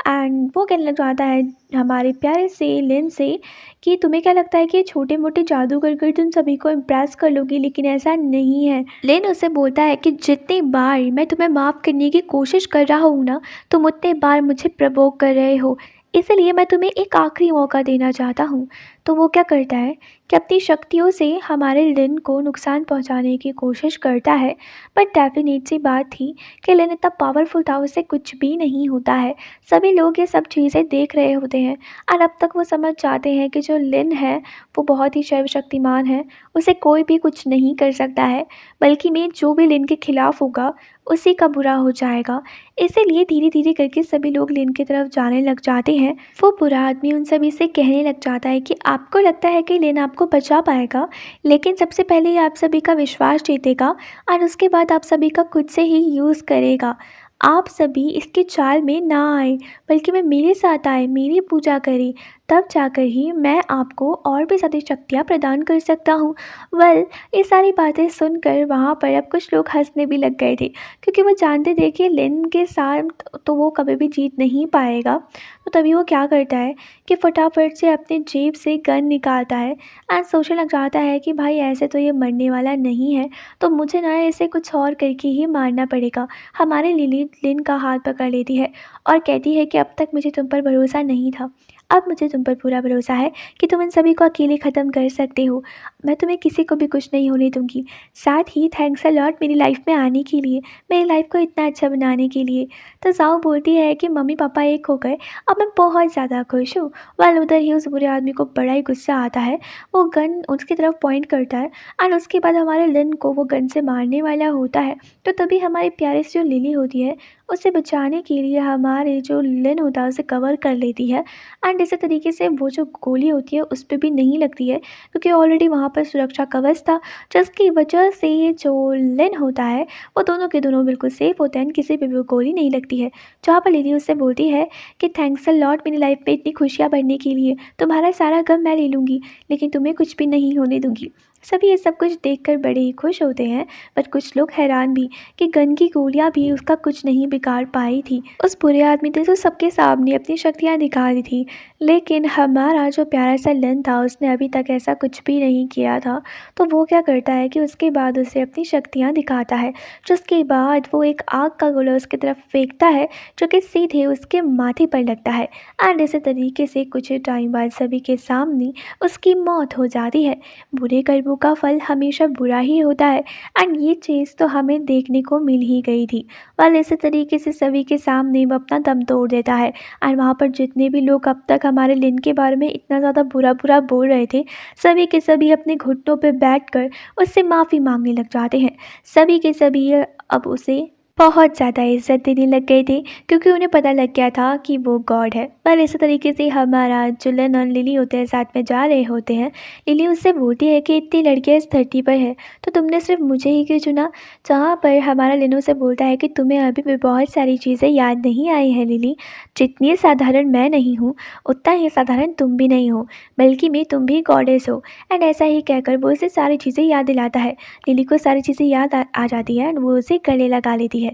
एंड वो कहने लग जाता है हमारे प्यारे से लिन से कि तुम्हें क्या लगता है कि छोटे मोटे जादू कर कर तुम सभी को इम्प्रेस कर लोगी, लेकिन ऐसा नहीं है। लिन उससे बोलता है कि जितनी बार मैं तुम्हें माफ़ करने की कोशिश कर रहा हूँ ना, तुम उतने बार मुझे प्रवोक कर रहे हो, इसलिए मैं तुम्हें एक आखिरी मौका देना चाहता हूँ। तो वो क्या करता है कि अपनी शक्तियों से हमारे लिन को नुकसान पहुँचाने की कोशिश करता है, बट डेफिनेट सी बात थी कि लिन इतना पावरफुल था उससे कुछ भी नहीं होता है। सभी लोग ये सब चीज़ें देख रहे होते हैं और अब तक वो समझ जाते हैं कि जो लिन है वो बहुत ही सर्वशक्तिमान है, उसे कोई भी कुछ नहीं कर सकता है, बल्कि में जो भी लिन के खिलाफ होगा उसी का बुरा हो जाएगा। इसीलिए धीरे धीरे करके सभी लोग लिन की तरफ जाने लग जाते हैं। वो बुरा आदमी उन सभी से कहने लग जाता है कि आपको लगता है कि लिन आपको बचा पाएगा, लेकिन सबसे पहले ये आप सभी का विश्वास जीतेगा और उसके बाद आप सभी का खुद से ही यूज़ करेगा। आप सभी इसकी चाल में ना आए, बल्कि मैं मेरे साथ आए, मेरी पूजा करें, तब जाकर ही मैं आपको और भी ज़्यादा शक्तियाँ प्रदान कर सकता हूँ। वेल, ये सारी बातें सुनकर वहाँ पर अब कुछ लोग हँसने भी लग गए थे, क्योंकि वो जानते थे कि लिन के साथ तो वो कभी भी जीत नहीं पाएगा। तो तभी वो क्या करता है कि फटाफट से अपने जेब से गन निकालता है एंड सोचने लग जाता है कि भाई ऐसे तो ये मरने वाला नहीं है, तो मुझे ना इसे कुछ और करके ही मारना पड़ेगा। हमारी लिली लिन का हाथ पकड़ लेती है और कहती है कि अब तक मुझे तुम पर भरोसा नहीं था, अब मुझे तुम पर पूरा भरोसा है कि तुम इन सभी को अकेले ख़त्म कर सकते हो। मैं तुम्हें किसी को भी कुछ नहीं होने दूँगी। साथ ही थैंक्स अ लॉट मेरी लाइफ़ में आने के लिए, मेरी लाइफ़ को इतना अच्छा बनाने के लिए। तो ज़ाओ बोलती है कि मम्मी-पापा एक हो गए, अब मैं बहुत ज़्यादा खुश हूँ। वेल, उधर ही उस बुरे आदमी को बड़ा ही गुस्सा आता है, वो गन उसकी तरफ पॉइंट करता है एंड उसके बाद हमारे लिन को वो गन से मारने वाला होता है। तो तभी हमारी प्यारी सी जो लिली होती है, उसे बचाने के लिए हमारे जो लिन होता है उसे कवर कर लेती है एंड इसी तरीके से वो जो गोली होती है उस पे भी नहीं लगती है, क्योंकि ऑलरेडी वहाँ पर सुरक्षा कवच था, जिसकी वजह से जो लिन होता है वो दोनों के दोनों बिल्कुल सेफ होते हैं, किसी पे भी वो गोली नहीं लगती है। जहाँ पर लिली उससे बोलती है कि थैंक्स अ लॉट मेरी लाइफ में इतनी खुशियाँ भरने के लिए, तुम्हारा सारा गम मैं ले लूँगी, लेकिन तुम्हें कुछ भी नहीं होने दूँगी। सभी ये सब कुछ देखकर बड़े ही खुश होते हैं, पर कुछ लोग हैरान भी कि गन की गोलियां भी उसका कुछ नहीं बिगाड़ पाई थी। उस बुरे आदमी ने तो सबके सामने अपनी शक्तियां दिखा दी थी, लेकिन हमारा जो प्यारा सा लन था उसने अभी तक ऐसा कुछ भी नहीं किया था। तो वो क्या करता है कि उसके बाद उसे अपनी शक्तियां दिखाता है, जिसके बाद वो एक आग का गोला उसकी तरफ फेंकता है, जो कि सीधे उसके माथे पर लगता है एंड इसी तरीके से कुछ टाइम बाद सभी के सामने उसकी मौत हो जाती है। बुरे कर्मों का फल हमेशा बुरा ही होता है एंड ये चीज़ तो हमें देखने को मिल ही गई थी। वेल, इसी तरीके से सभी के सामने वो अपना दम तोड़ देता है एंड वहाँ पर जितने भी लोग अब तक हमारे लिन के बारे में इतना ज़्यादा बुरा बुरा बोल रहे थे, सभी के सभी अपने घुटनों पे बैठकर उससे माफ़ी मांगने लग जाते हैं। सभी के सभी अब उसे बहुत ज़्यादा इज़्ज़त देने लग गए थे, क्योंकि उन्हें पता लग गया था कि वो गॉड है। पर इसी तरीके से हमारा जो लन और लिली होते हैं साथ में जा रहे होते हैं। लिली उससे बोलती है कि इतनी लड़कियाँ इस धरती पर है, तो तुमने सिर्फ मुझे ही क्यों चुना? जहाँ पर हमारा लिनो से बोलता है कि तुम्हें अभी भी बहुत सारी चीज़ें याद नहीं आई हैं लिली। जितनी साधारण मैं नहीं हूँ, उतना ही साधारण तुम भी नहीं हो, बल्कि मैं तुम भी गॉडेस हो। एंड ऐसा ही कहकर वो उसे सारी चीज़ें याद दिलाता है। लिली को सारी चीज़ें याद आ जाती है एंड वो उसे गले लगा लेती है।